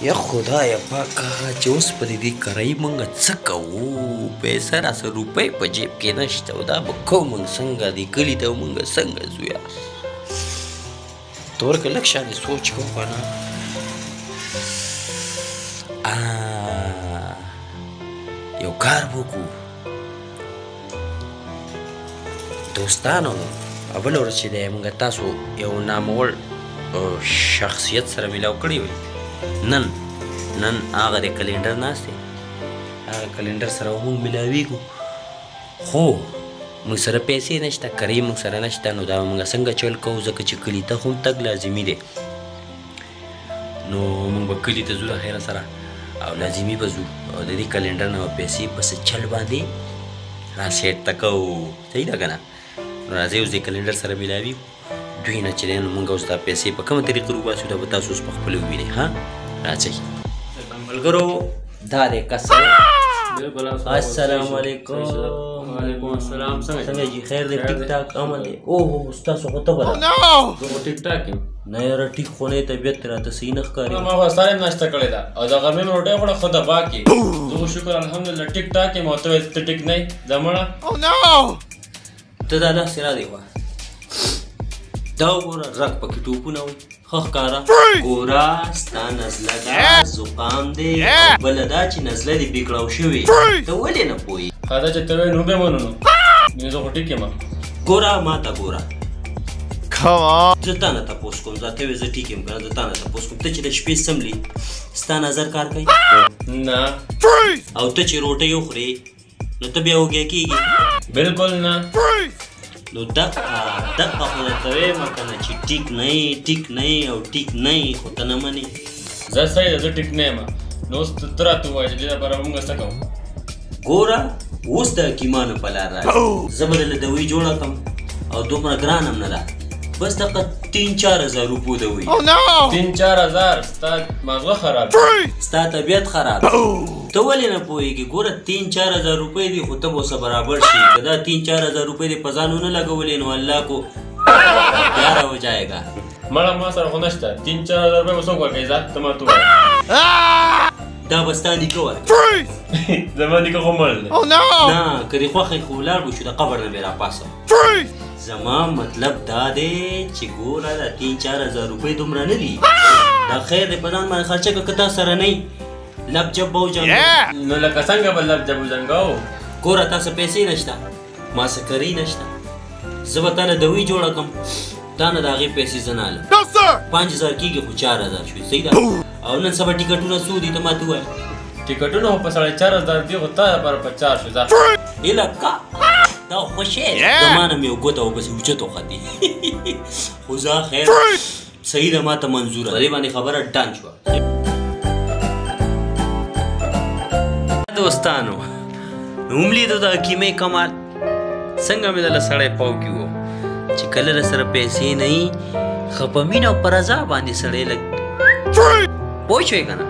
یا خدای پاکه چې اوس په دې کرایي موږ څه کوو؟ پیسه راسه روپۍ په جیب کې نشته او دا به کوو موږ څنګه دې کلي ته موږ څنګه ځو یار؟ ته ورکه لږ شانې سوچ کوو که نه. یو کار وکړو دوستانو، بله ورځ چې دی موږ تاسو یو ناموړ شخصیت سره میلاو کړی وي. نن هغه د کلینډر ناست دی، هغه کلینډر سره موږ میلاویږو، خو موږ سره پیسې نشته، کرایي موږ سره نشته. نو دا موږ څنګه چل کوو؟ ځکه چې کلي ته هم تګ لازمي دی. نو موږ به کلي ته ځو د خیره سره او لازمي به ځو او د دې کلینډر نه به پیسې په څه چل باندې را سیټ ته کوو. صحیح ده که نه؟ نو راځئ اوس د کلینډر سره میلاویږو. دوی نه چې دی نو موږ اوس دا پیسې په کومه طریقه وباسو دا به تاسو اوس په خپله ووینئ. ها راځئ ملګرو، دا دی کسر. السلام علیکم. وعلیکم السلام. څنګه جي خیر دی؟ ټیک ټاک عمل دی؟ اوه ستاسو خو ته بله زه خو ټیک ټاک یم. نه یاره ټیک خو نه یې، طبیعت دې راته صحیح نه ښکاري. ما خو ستا یم ناشته کړې ده او د غرمې مې ډوډۍ خوړه، ښه ده پاک یې. زه خو شکر الحمدلله ټیک ټاک یم او ته وایې ته ټیک نه یې. ځه مړه ته دا داسې را دی وه، دا وګوره رګ پکې ټوپونه وي، ښه ښکاره. ګوره ستا نزله ده، زکام دی، او بله دا چې نزله دې بېګړاو شوې، ته ولې نه پوهېږې؟ ښه ده چې ته وایې نو بیا منو نو زه خو ټیک یم. ګوره ما ته ګوره، زه تا نه تپوس کوم، زه ته وایې زه ټیک یم که نه، زه تا نه تپوس کوم. ته چې د شپې څملې ستا نظر کار کوي؟ نه. او ته چې روټۍ وخورې نو ته بیا وږی کېږي؟ بلکل نه. نو دقه خو درته وایم که نه چې ټیک نه یې، ټیک نه یې او ټیک نه یې، خو ته نه منې. زه صحیح ده، زه ټیک نه یم. نو اوس ته راته ووایه چې دې لپاره به موږ څه کوو؟ ګوره اوس د حکیمانو په لار راځي، زه به درله دوی جوړه کړم او دومره ګران هم نه ده، بس دقه 3-4 روپو دوی. 3-4 ستا مغزه خراب ستا طبیعت خراب. ته ولې نه پوهېږې؟ ګوره 3-4 روپۍ دي، خو ته به ورسره برابر شي. که دا 3-4 روپۍ دې په ځان ونه لګولې نو الله کو بیا راوجایږه. مړه ما سره خو نشته، 3-4 روپۍ به څوک ورکوي؟ ځه ته ما ته ووایه. دا به ستا نیکه ورکوي. زما نیکه خو مړ دی. نه که دې خوښ خو ولاړ به شو، د قبر نه بې راپاسه. زما مطلب دا دی چې ګوره دا 3-4 روپۍ دومره نه دي، دا خیر دی په ځان باندې خرچه کړه. که تا سره نه وي لب جب به وجنګو. نو لکه څنګه به لب جب وجنګو؟ ګوره تاسو پیسې نشته، ما څه کرۍ نشته، زه به تا نه دوی جوړه کړم، تا نه د هغې پیسې زه نه هلم. 5000 کېږي خو 4000 شوي. صحیح ده؟ او نن سبا ټیکټونه څو دي ته ما ته ووایه؟ ټیکټونه خو په 4.5 دي، خو تا لپاره په 4 شو. ځه هیلکه دا خوشې زما نه مې یو ګوته وبسې اوچت وختې. خو ځه خیر صحیح ده، ما ته منظوره په دې باندې خبره ډن شوه. دوستانو نو وملیدو د حکیمۍ کمال څنګه مې دله سړی پاو کې و چې کله راسره پیسې نه وي، ښه په مینه او په رضا باندې سړی لږ پوه شوې که نه؟